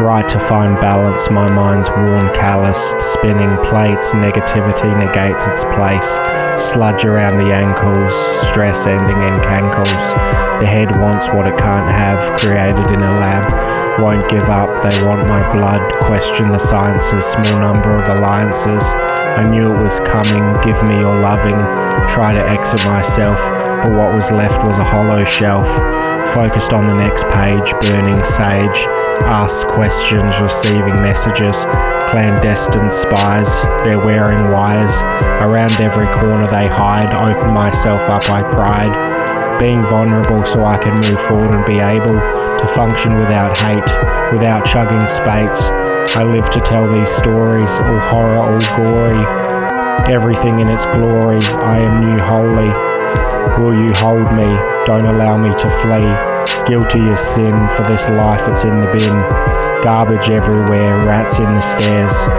Right to find balance, my mind's worn calloused, spinning plates, negativity negates its place, sludge around the ankles, stress ending in cankles. The head wants what it can't have, created in a lab, won't give up, they want my blood, question the sciences, small number of alliances. I knew it was coming, give me your loving, try to exit myself, but what was left was a hollow shelf. Focused on the next page, burning sage, asks questions, receiving messages, clandestine spies, they're wearing wires, around every corner they hide, open myself up I cried, being vulnerable so I can move forward and be able to function without hate, without chugging spates. I live to tell these stories, all horror, all gory, everything in its glory, I am new wholly. Will you hold me? Don't allow me to flee. Guilty as sin, for this life it's in the bin. Garbage everywhere, rats in the stairs.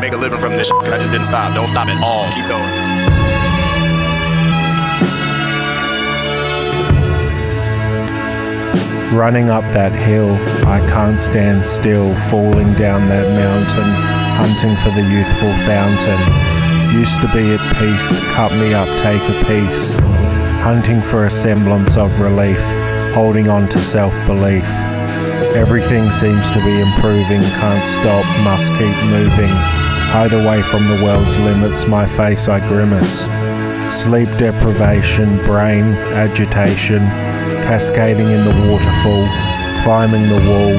Make a living from this shit, 'cause I just didn't stop. Don't stop at all. Keep going. Running up that hill, I can't stand still, falling down that mountain, hunting for the youthful fountain. Used to be at peace, cut me up, take a piece. Hunting for a semblance of relief, holding on to self-belief. Everything seems to be improving, can't stop, must keep moving. Hide away from the world's limits, my face I grimace. Sleep deprivation, brain agitation, cascading in the waterfall, climbing the wall.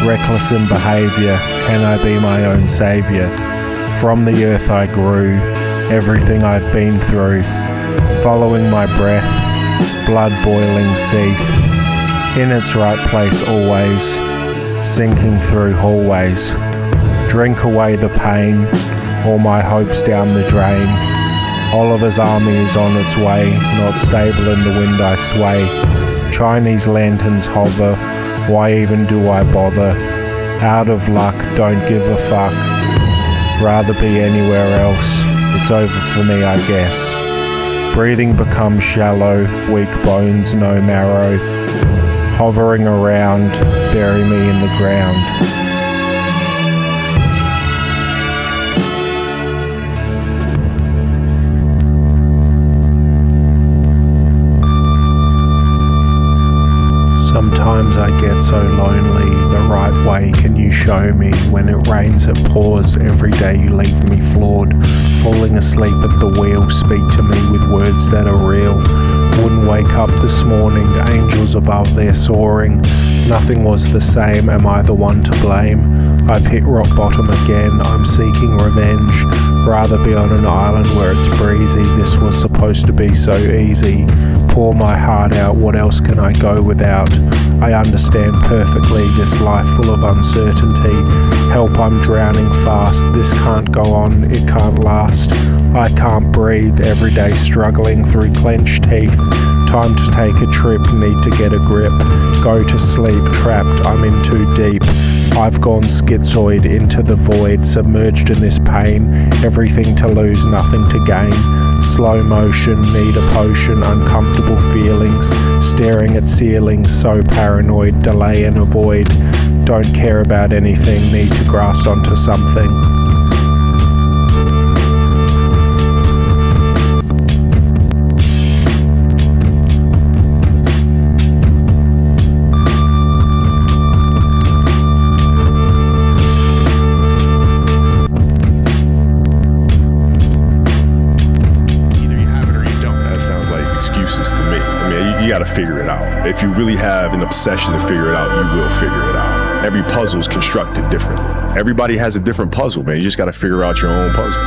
Reckless in behaviour, can I be my own saviour? From the earth I grew, everything I've been through. Following my breath, blood boiling seeth. In its right place always, sinking through hallways. Drink away the pain, all my hopes down the drain. Oliver's army is on its way, not stable in the wind I sway. Chinese lanterns hover, why even do I bother? Out of luck, don't give a fuck. Rather be anywhere else, it's over for me I guess. Breathing becomes shallow, weak bones, no marrow. Hovering around, bury me in the ground. Sometimes I get so lonely, the right way can you show me? When it rains it pours, every day you leave me floored. Falling asleep at the wheel, speak to me with words that are real. Wouldn't wake up this morning, angels above they're soaring. Nothing was the same, am I the one to blame? I've hit rock bottom again, I'm seeking revenge. Rather be on an island where it's breezy, this was supposed to be so easy. Pour my heart out, what else can I go without? I understand perfectly this life full of uncertainty. Help, I'm drowning fast, this can't go on, it can't last. I can't breathe, every day struggling through clenched teeth. Time to take a trip, need to get a grip. Go to sleep, trapped, I'm in too deep. I've gone schizoid into the void, submerged in this pain. Everything to lose, nothing to gain. Slow motion, need a potion, uncomfortable feelings. Staring at ceilings, so paranoid, delay and avoid. Don't care about anything, need to grasp onto something. You got to figure it out. If you really have an obsession to figure it out, you will figure it out. Every puzzle is constructed differently. Everybody has a different puzzle, man. You just got to figure out your own puzzle.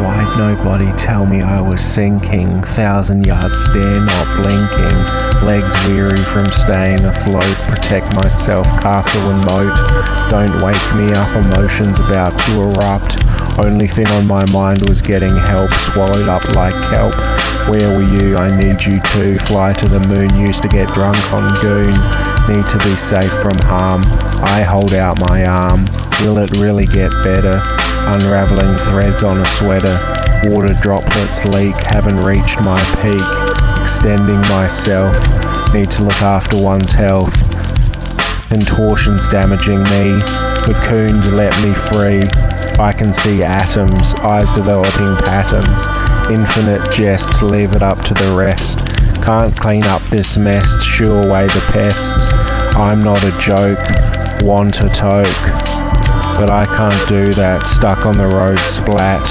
Wide Nobody tell me I was sinking, 1,000-yard stare not blinking, legs weary from staying afloat, protect myself, castle and moat, don't wake me up, emotions about to erupt, only thing on my mind was getting help, swallowed up like kelp, where were you, I need you to, fly to the moon, used to get drunk on goon, need to be safe from harm, I hold out my arm, will it really get better, unraveling threads on a sweater, water droplets leak, haven't reached my peak, extending myself, need to look after one's health, contortions damaging me, cocooned let me free, I can see atoms, eyes developing patterns, infinite jest, leave it up to the rest, can't clean up this mess, shoo away the pests, I'm not a joke, want a toke, but I can't do that, stuck on the road, splat,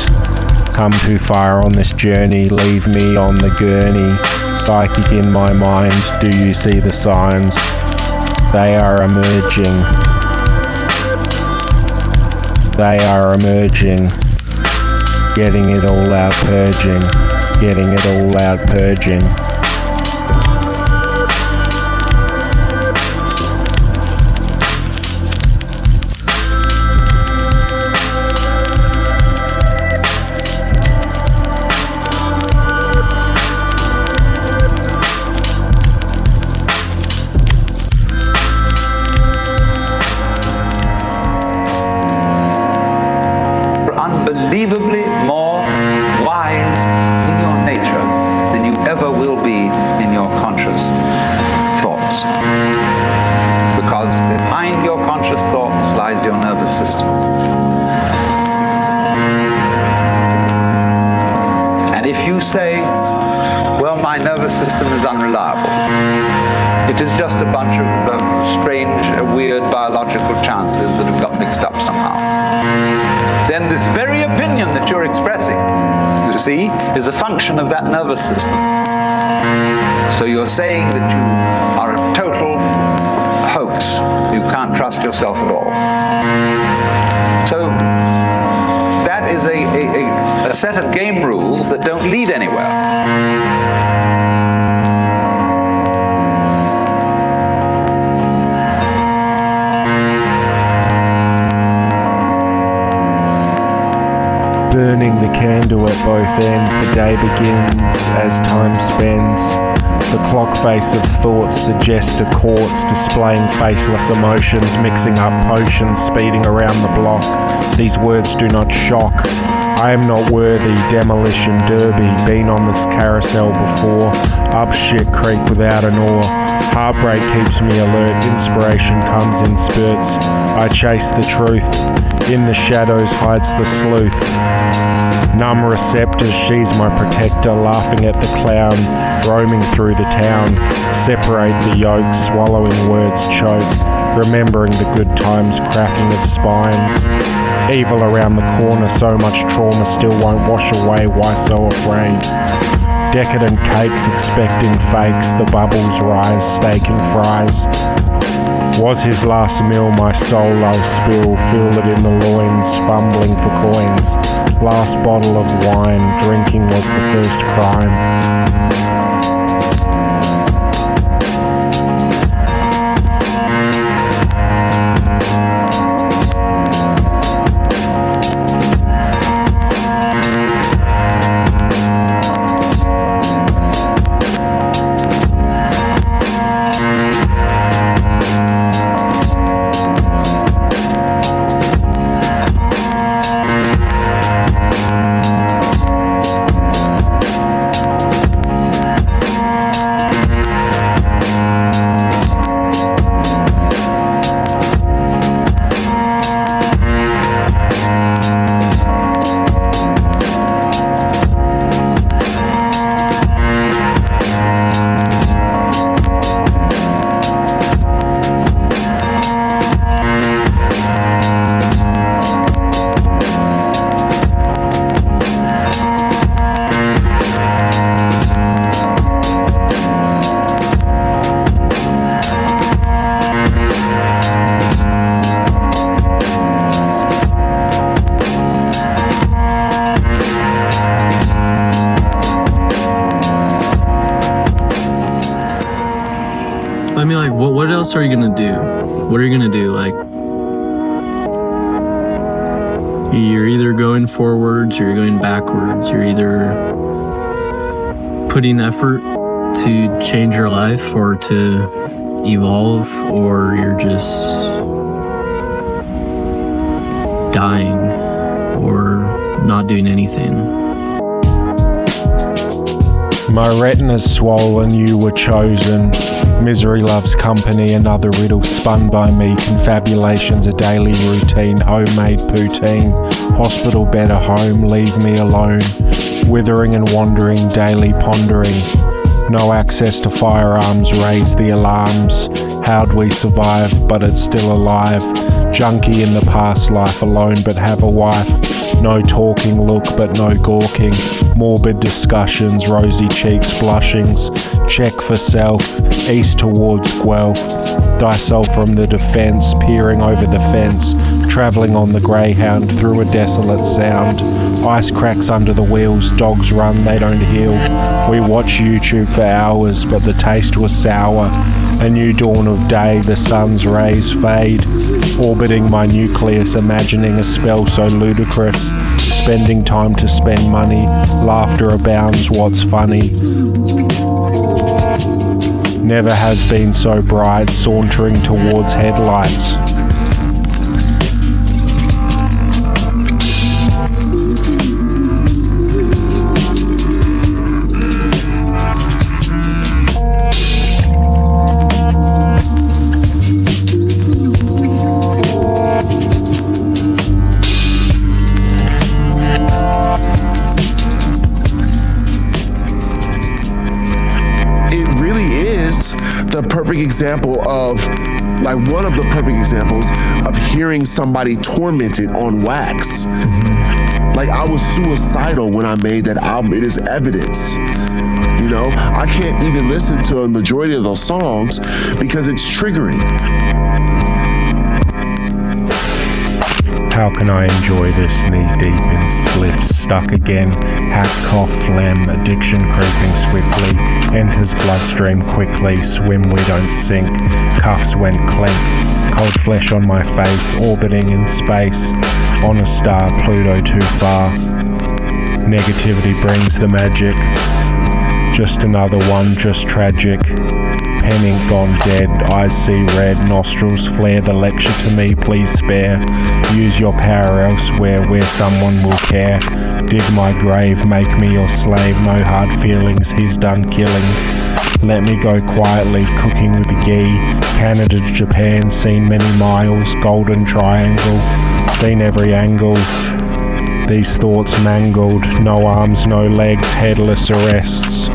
come too far on this journey, leave me on the gurney, psychic in my mind, do you see the signs? They are emerging. They are emerging. Getting it all out purging. Getting it all out purging. Unbelievably more wise in your nature than you ever will be in your conscious thoughts. Because behind your conscious thoughts lies your nervous system. And if you say, well, my nervous system is unreliable, it is just a bunch of strange, weird biological chances that have got mixed up somehow, then this very opinion that you're expressing, you see, is a function of that nervous system. So you're saying that you are a total hoax. You can't trust yourself at all. So that is a set of game rules that don't lead anywhere. Burning the candle at both ends, the day begins as time spends. The clock face of thoughts, the jester courts, displaying faceless emotions, mixing up potions, speeding around the block. These words do not shock. I am not worthy, demolition derby, been on this carousel before, up shit creek without an oar. Heartbreak keeps me alert, inspiration comes in spurts. I chase the truth, in the shadows hides the sleuth. Numb receptors, she's my protector, laughing at the clown, roaming through the town. Separate the yolks, swallowing words choke, remembering the good times, cracking of spines. Evil around the corner, so much trauma still won't wash away, why so afraid? Decadent cakes, expecting fakes, the bubbles rise, steak and fries. Was his last meal, my soul I'll spill, feel it in the loins, fumbling for coins. Last bottle of wine, drinking was the first crime. I mean, like, what else are you gonna do? What are you gonna do? Like, you're either going forwards or you're going backwards. You're either putting effort to change your life or to evolve, or you're just dying or not doing anything. My retina's swollen, you were chosen. Misery loves company, another riddle spun by me. Confabulations a daily routine, homemade poutine. Hospital bed a home, leave me alone. Withering and wandering, daily pondering. No access to firearms, raise the alarms. How'd we survive, but it's still alive. Junkie in the past life, alone but have a wife. No talking, look but no gawking. Morbid discussions, rosy cheeks, blushings. Check for self, east towards Guelph. Thyself from the defence, peering over the fence. Travelling on the greyhound through a desolate sound. Ice cracks under the wheels, dogs run, they don't heal. We watch YouTube for hours, but the taste was sour. A new dawn of day, the sun's rays fade. Orbiting my nucleus, imagining a spell so ludicrous. Spending time to spend money, laughter abounds, what's funny? Never has been so bright, sauntering towards headlights. The perfect example of, like, one of the perfect examples of hearing somebody tormented on wax. Mm-hmm. Like, I was suicidal when I made that album. It is evidence. You know, I can't even listen to a majority of those songs because it's triggering. How can I enjoy this? Knee deep in spliffs, stuck again. Hack, cough, phlegm, addiction creeping swiftly. Enters bloodstream quickly. Swim, we don't sink. Cuffs went clink. Cold flesh on my face, orbiting in space. On a star, Pluto too far. Negativity brings the magic. Just another one, just tragic. Pen ink gone dead, eyes see red, nostrils flare. The lecture to me, please spare. Use your power elsewhere where someone will care. Dig my grave, make me your slave. No hard feelings, he's done killings. Let me go quietly, cooking with ghee. Canada to Japan, seen many miles. Golden Triangle, seen every angle. These thoughts mangled, no arms, no legs, headless arrests.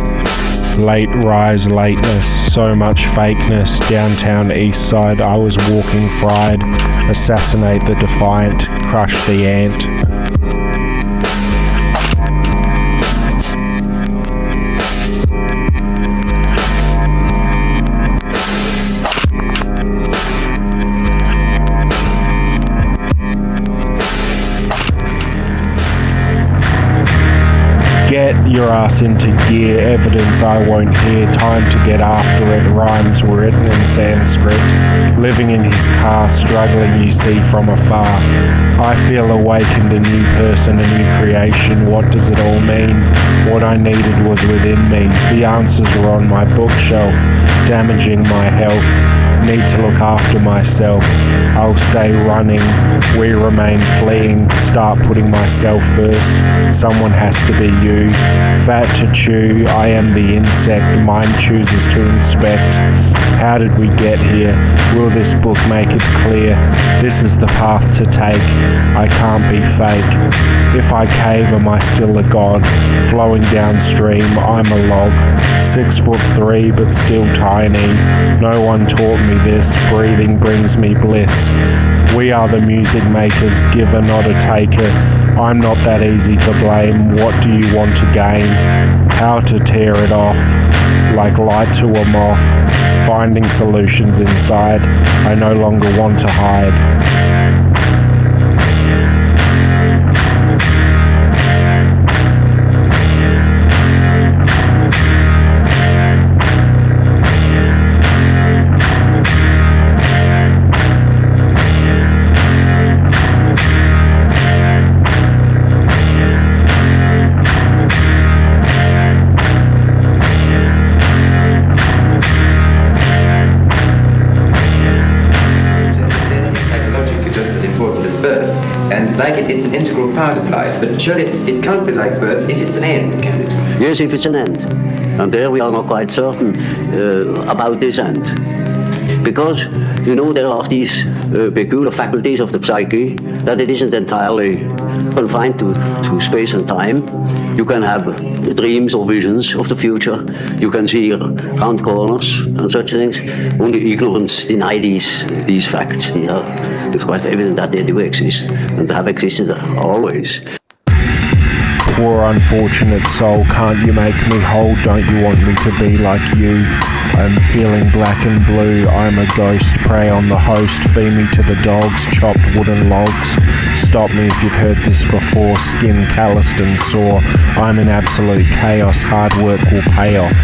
Late rise, lateness, so much fakeness. Downtown east side, I was walking fried. Assassinate the defiant, crush the ant. Get your ass into gear, evidence I won't hear, time to get after it, rhymes were written in Sanskrit, living in his car, struggling you see from afar. I feel awakened, a new person, a new creation, what does it all mean? What I needed was within me, the answers were on my bookshelf, damaging my health. Need to look after myself. I'll stay running. We remain fleeing. Start putting myself first. Someone has to be you. Fat to chew. I am the insect. Mind chooses to inspect. How did we get here? Will this book make it clear? This is the path to take. I can't be fake. If I cave, am I still a god? Flowing downstream, I'm a log. 6'3", but still tiny. No one taught me this. Breathing brings me bliss. We are the music makers, giver not a taker. I'm not that easy to blame. What do you want to gain? How to tear it off? Like light to a moth. Finding solutions inside. I no longer want to hide. like it, it's an integral part of life, but surely it can't be like birth if it's an end, can it? Yes, if it's an end. And there we are not quite certain about this end. Because, there are these peculiar faculties of the psyche that it isn't entirely confined to space and time. You can have dreams or visions of the future. You can see round corners and such things. Only ignorance deny these facts. It's quite evident that they do exist and have existed always. Poor unfortunate soul, can't you make me whole? Don't you want me to be like you? I'm feeling black and blue, I'm a ghost, prey on the host, feed me to the dogs, chopped wooden logs. Stop me if you've heard this before, skin calloused and sore. I'm in absolute chaos, hard work will pay off.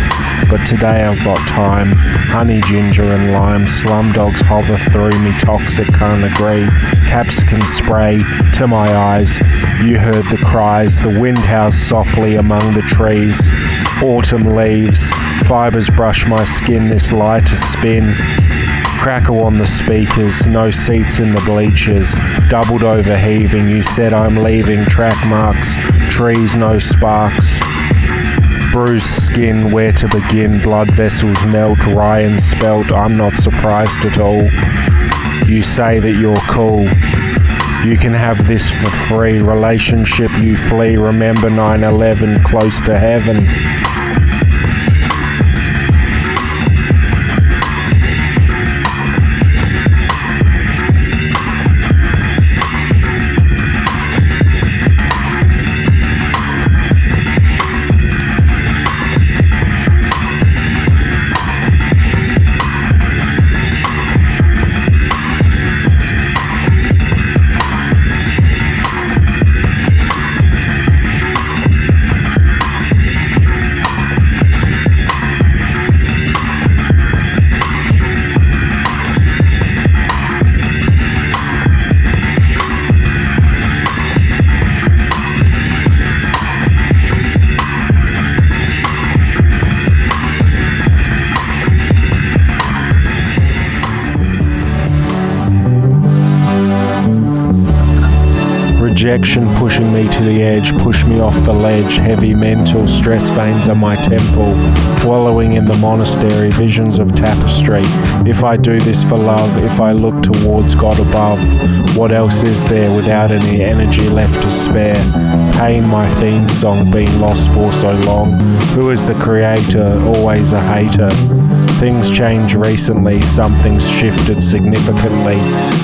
But today I've got time, honey, ginger and lime, slum dogs hover through me, toxic, can't agree. Capsicum spray to my eyes, you heard the cries, the wind howls softly among the trees. Autumn leaves, fibres brush my skin, this lighter spin. Crackle on the speakers, no seats in the bleachers. Doubled over heaving, you said I'm leaving. Track marks, trees, no sparks. Bruised skin, where to begin? Blood vessels melt, Ryan spelt, I'm not surprised at all. You say that you're cool. You can have this for free. Relationship you flee. Remember 9/11, close to heaven. Rejection pushing me to the edge, push me off the ledge, heavy mental, stress veins on my temple, wallowing in the monastery, visions of tapestry. If I do this for love, if I look towards God above, what else is there without any energy left to spare? Pain, my theme song, been lost for so long. Who is the creator? Always a hater. Things change recently, something's shifted significantly.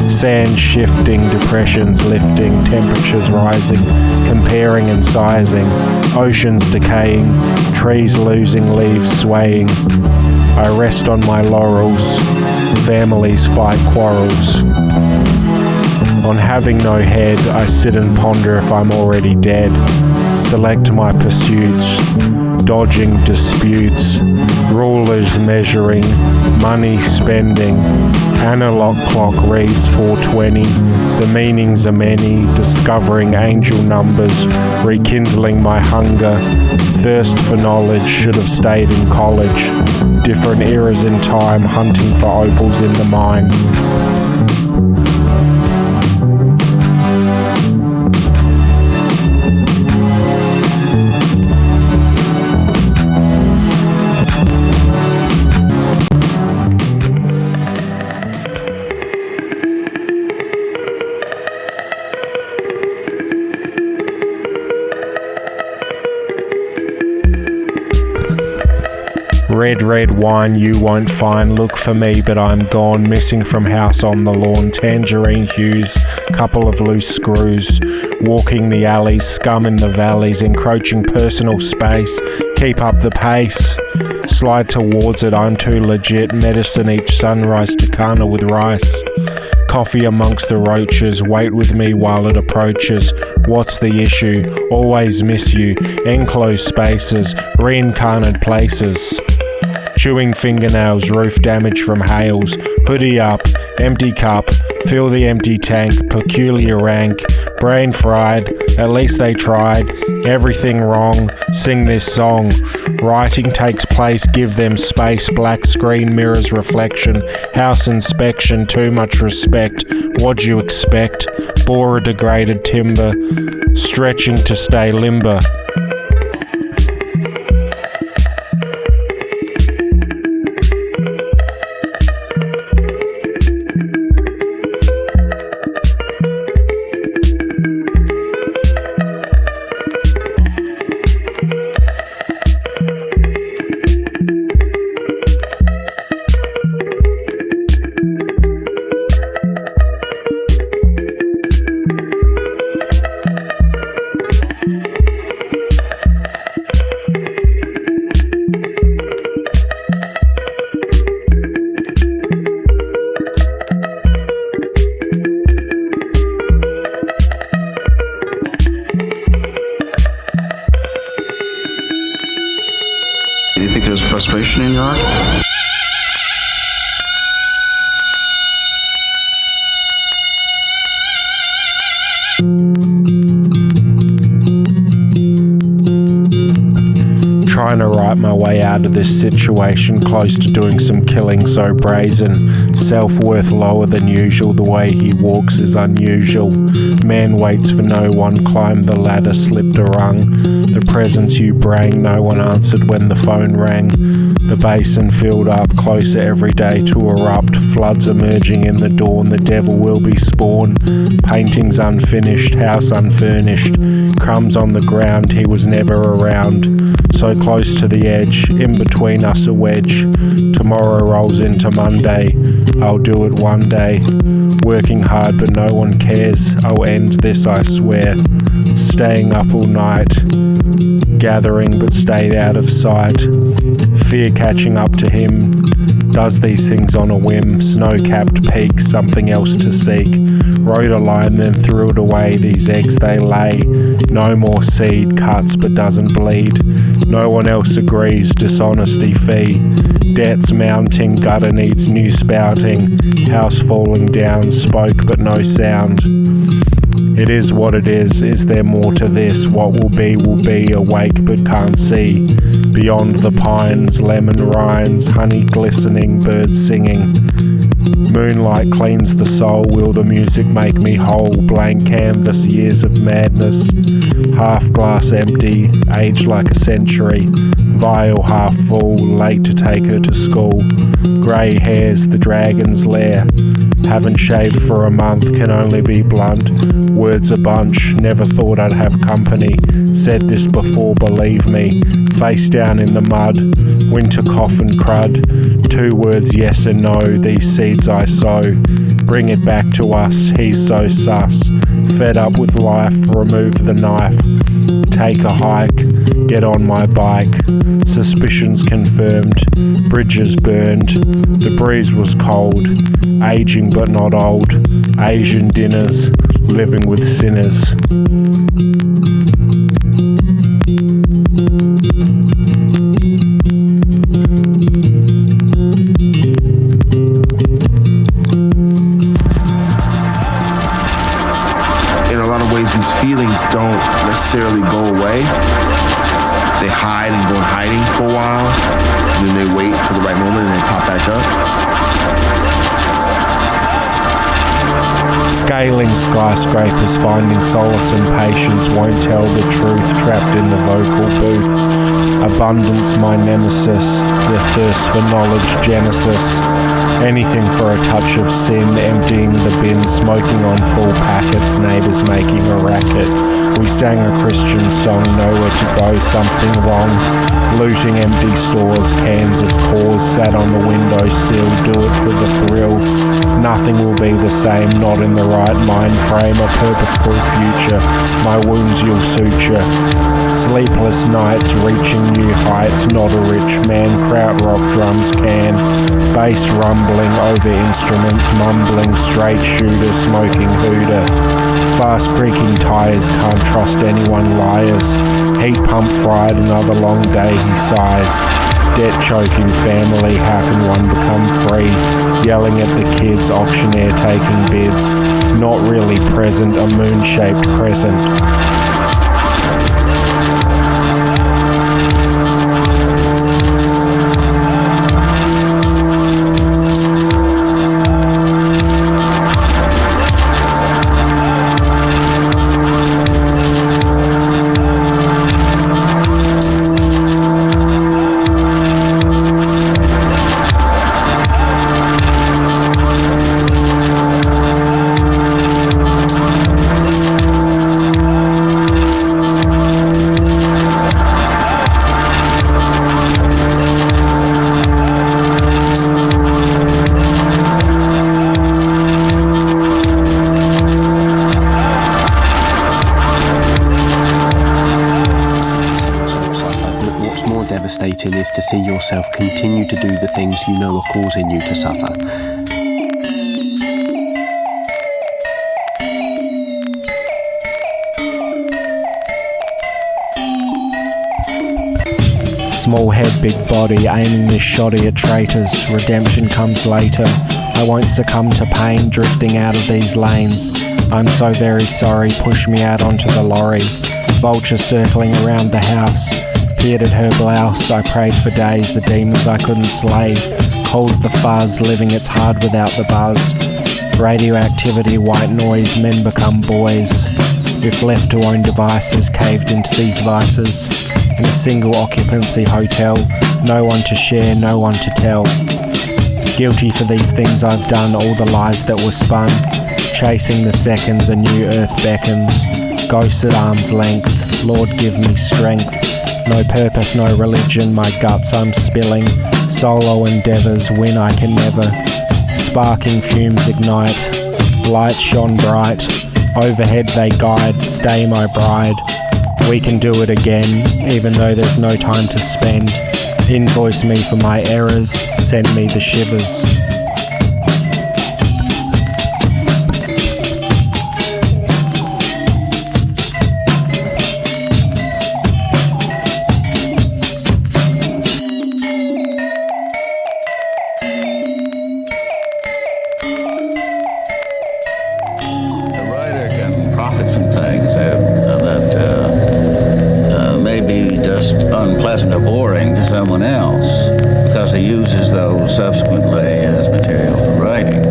Sand shifting, depressions lifting, temperatures rising, comparing and sizing, oceans decaying, trees losing leaves swaying. I rest on my laurels, families fight quarrels. On having no head, I sit and ponder if I'm already dead. Select my pursuits, dodging disputes, rulers measuring, money spending. Analog clock reads 4:20. The meanings are many, discovering angel numbers, rekindling my hunger. Thirst for knowledge, should have stayed in college. Different eras in time, hunting for opals in the mine. Red wine you won't find, look for me but I'm gone, missing from house on the lawn, tangerine hues, couple of loose screws, walking the alleys, scum in the valleys, encroaching personal space, keep up the pace, slide towards it, I'm too legit, medicine each sunrise, Takana with rice. Coffee amongst the roaches, wait with me while it approaches. What's the issue? Always miss you. Enclosed spaces, reincarnated places. Chewing fingernails, roof damage from hails. Hoodie up, empty cup, fill the empty tank, peculiar rank. Brain fried, at least they tried. Everything wrong, sing this song. Writing takes place, give them space. Black screen mirrors reflection. House inspection, too much respect. What'd you expect? Bore a degraded timber, stretching to stay limber. Do you think there's frustration in your art? Trying to write my way out of this situation, close to doing some killing so brazen. Self-worth lower than usual, the way he walks is unusual. Man waits for no one, climbed the ladder, slipped a rung. The presence you bring, no one answered when the phone rang. The basin filled up, closer every day to erupt. Floods emerging in the dawn, the devil will be spawned. Paintings unfinished, house unfurnished. Crumbs on the ground, he was never around. So close to the edge, in between us a wedge. Tomorrow rolls into Monday, I'll do it one day. Working hard but no one cares, I'll end this I swear. Staying up all night, gathering but stayed out of sight. Fear catching up to him, does these things on a whim. Snow-capped peak, something else to seek. Wrote a line then threw it away, these eggs they lay. No more seed, cuts but doesn't bleed. No one else agrees, dishonesty fee. Debts mounting, gutter needs new spouting. House falling down, spoke but no sound. It is what it is there more to this? What will be, awake but can't see. Beyond the pines, lemon rinds, honey glistening, birds singing. Moonlight cleans the soul, will the music make me whole? Blank canvas, years of madness. Half glass empty, aged like a century. Vial half full, late to take her to school. Grey hairs, the dragon's lair. Haven't shaved for a month, can only be blunt. Words a bunch, never thought I'd have company. Said this before, believe me. Face down in the mud, winter coffin crud. 2 words yes and no, these seeds I sow. Bring it back to us, he's so sus. Fed up with life, remove the knife. Take a hike, get on my bike. Suspicions confirmed, bridges burned. The breeze was cold, aging but not old. Asian dinners, living with sinners. These feelings don't necessarily go away. They hide and go in hiding for a while, and then they wait for the right moment and they pop back up. Scaling skyscrapers, finding solace and patience, won't tell the truth, trapped in the vocal booth. Abundance my nemesis, the thirst for knowledge genesis. Anything for a touch of sin, emptying the bin, smoking on full packets, neighbours making a racket. We sang a Christian song, nowhere to go, something wrong. Looting empty stores, cans of cause, sat on the windowsill, do it for the thrill. Nothing will be the same, not in the right mind frame, a purposeful future. My wounds you'll suture. Sleepless nights, reaching new heights, not a rich man, krautrock drums can. Bass rumbling over instruments, mumbling, straight shooter, smoking hooter. Fast creaking tires, can't trust anyone, liars. Heat pump fried, another long day, he sighs. Debt-choking family, how can one become free? Yelling at the kids, auctioneer taking bids. Not really present, a moon-shaped crescent. Devastating is to see yourself continue to do the things you know are causing you to suffer. Small head, big body, aiming this shoddy at traitors. Redemption comes later. I won't succumb to pain, drifting out of these lanes. I'm so very sorry, push me out onto the lorry. Vultures circling around the house. Peered at her blouse, I prayed for days, the demons I couldn't slay. Cold the fuzz, living it's hard without the buzz. Radioactivity, white noise, men become boys. If left to own devices, caved into these vices. In a single occupancy hotel, no one to share, no one to tell. Guilty for these things I've done, all the lies that were spun. Chasing the seconds, a new earth beckons. Ghosts at arm's length, Lord give me strength. No purpose, no religion, my guts I'm spilling. Solo endeavours, win I can never. Sparking fumes ignite, lights shone bright. Overhead they guide, stay my bride. We can do it again, even though there's no time to spend. Invoice me for my errors, send me the shivers. Unpleasant or boring to someone else because he uses those subsequently as material for writing.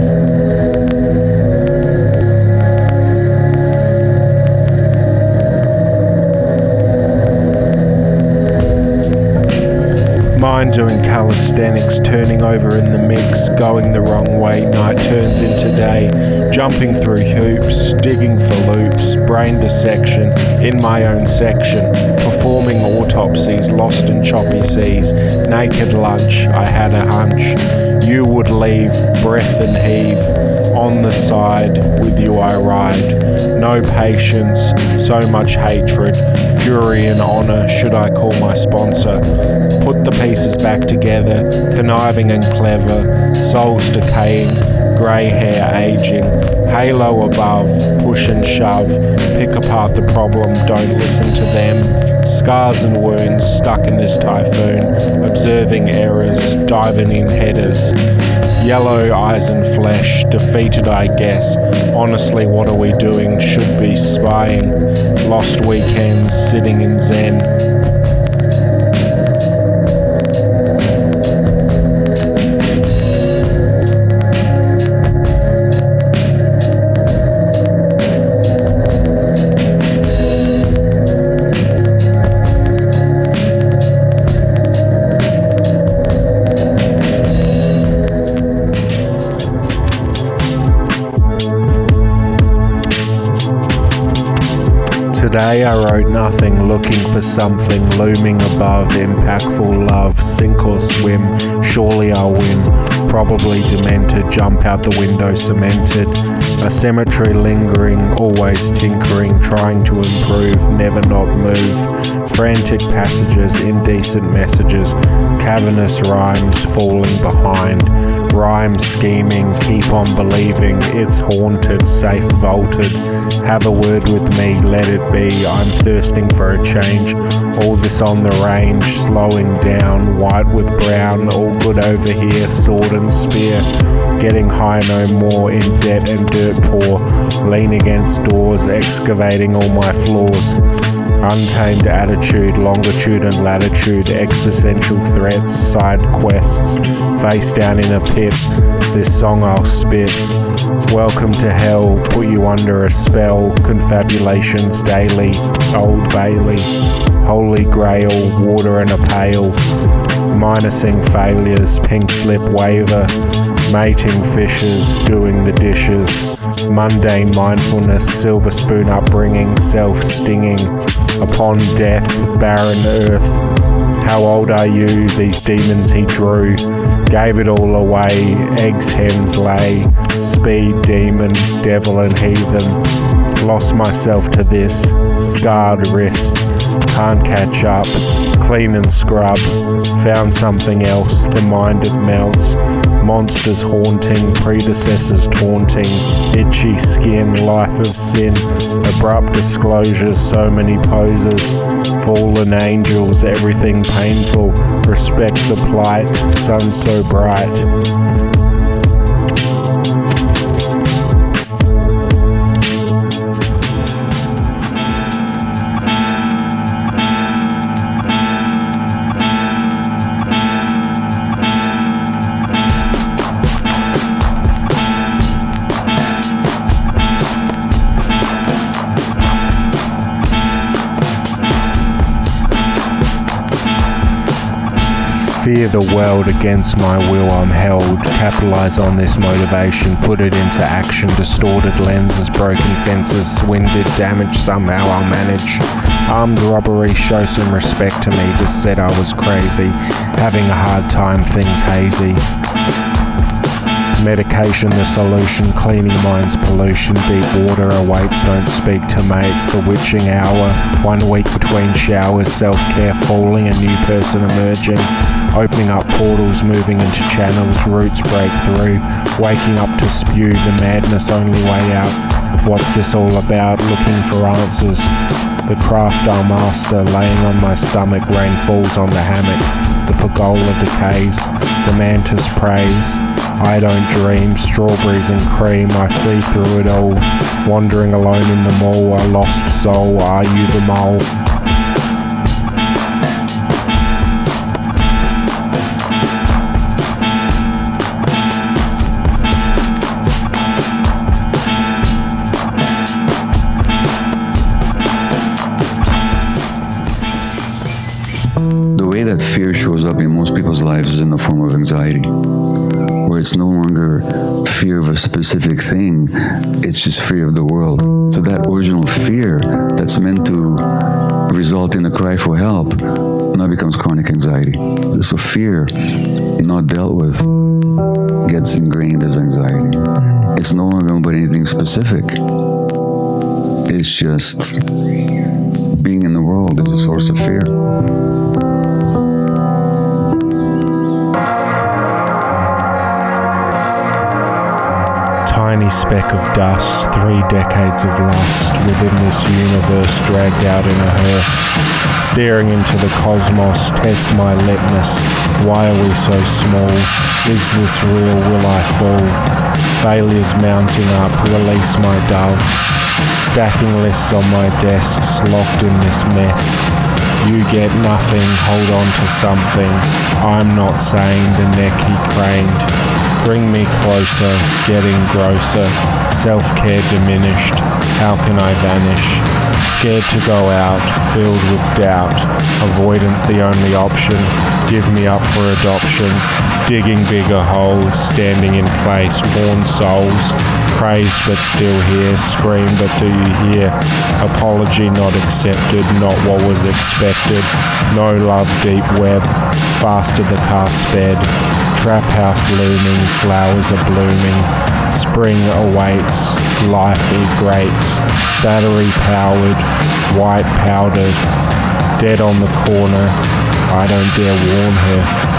Mine doing calisthenics, turning over in the mix, going the wrong way, night turns into day, jumping through hoops, digging for loops, brain dissection, in my own section, performing autopsies, lost in choppy seas, naked lunch, I had a hunch, you would leave, breath and heave, on the side, with you I ride, no patience, so much hatred, fury and honour, should I call my sponsor, put the pieces back together, conniving and clever, souls decaying, grey hair aging, halo above, push and shove, pick apart the problem, don't listen to them, scars and wounds stuck in this typhoon, observing errors, diving in headers, yellow eyes and flesh, defeated I guess, honestly what are we doing, should be spying, lost weekends, sitting in zen. Today I wrote nothing, looking for something looming above, impactful love, sink or swim, surely I'll win, probably demented, jump out the window cemented, a cemetery lingering, always tinkering, trying to improve, never not move, frantic passages, indecent messages, cavernous rhymes falling behind, Rhyme scheming, keep on believing, it's haunted, safe vaulted. Have a word with me, let it be, I'm thirsting for a change. All this on the range, slowing down, white with brown, all good over here, sword and spear. Getting high no more, in debt and dirt poor, lean against doors, excavating all my flaws. Untamed attitude, longitude and latitude, existential threats, side quests, face down in a pit, this song I'll spit. Welcome to hell, put you under a spell, confabulations daily, Old Bailey, Holy Grail, water in a pail, minusing failures, pink slip waiver, mating fishes, doing the dishes, mundane mindfulness, silver spoon upbringing, self-stinging, upon death, barren earth. How old are you? These demons he drew, gave it all away, eggs hens lay, speed demon, devil and heathen. Lost myself to this, scarred wrist, can't catch up, clean and scrub, found something else, the mind it melts. Monsters haunting, predecessors taunting, itchy skin, life of sin, abrupt disclosures, so many poses, fallen angels, everything painful, respect the plight, sun so bright. Fear the world, against my will I'm held. Capitalize on this motivation, put it into action. Distorted lenses, broken fences, winded damage, somehow I'll manage. Armed robbery, show some respect to me. This said I was crazy, having a hard time, things hazy. Medication the solution, cleaning minds pollution, deep water awaits, don't speak to mates, the witching hour, 1 week between showers, self-care falling, a new person emerging, opening up portals, moving into channels, roots break through, waking up to spew, the madness only way out, what's this all about, looking for answers, the craft I'll master, laying on my stomach, rain falls on the hammock, the pergola decays, the mantis prays, I don't dream, strawberries and cream, I see through it all, wandering alone in the mall, a lost soul, are you the mole? The way that fear shows up in most people's lives is in the form of anxiety, where it's no longer fear of a specific thing, it's just fear of the world. So that original fear that's meant to result in a cry for help now becomes chronic anxiety. So fear not dealt with gets ingrained as anxiety. It's no longer about anything specific. It's just being in the world is a source of fear. Tiny speck of dust, 3 decades of lust, within this universe dragged out in a hearse. Staring into the cosmos, test my litmus. Why are we so small? Is this real? Will I fall? Failures mounting up, release my dove. Stacking lists on my desks, locked in this mess. You get nothing, hold on to something. I'm not sane, the neck he craned. Bring me closer, getting grosser, self-care diminished, how can I vanish? Scared to go out, filled with doubt, avoidance the only option, give me up for adoption, digging bigger holes, standing in place, worn souls, praised but still here, scream but do you hear? Apology not accepted, not what was expected, no love deep web, faster the car sped, trap house looming, flowers are blooming, spring awaits, life it grates, battery powered, white powdered, dead on the corner, I don't dare warn her.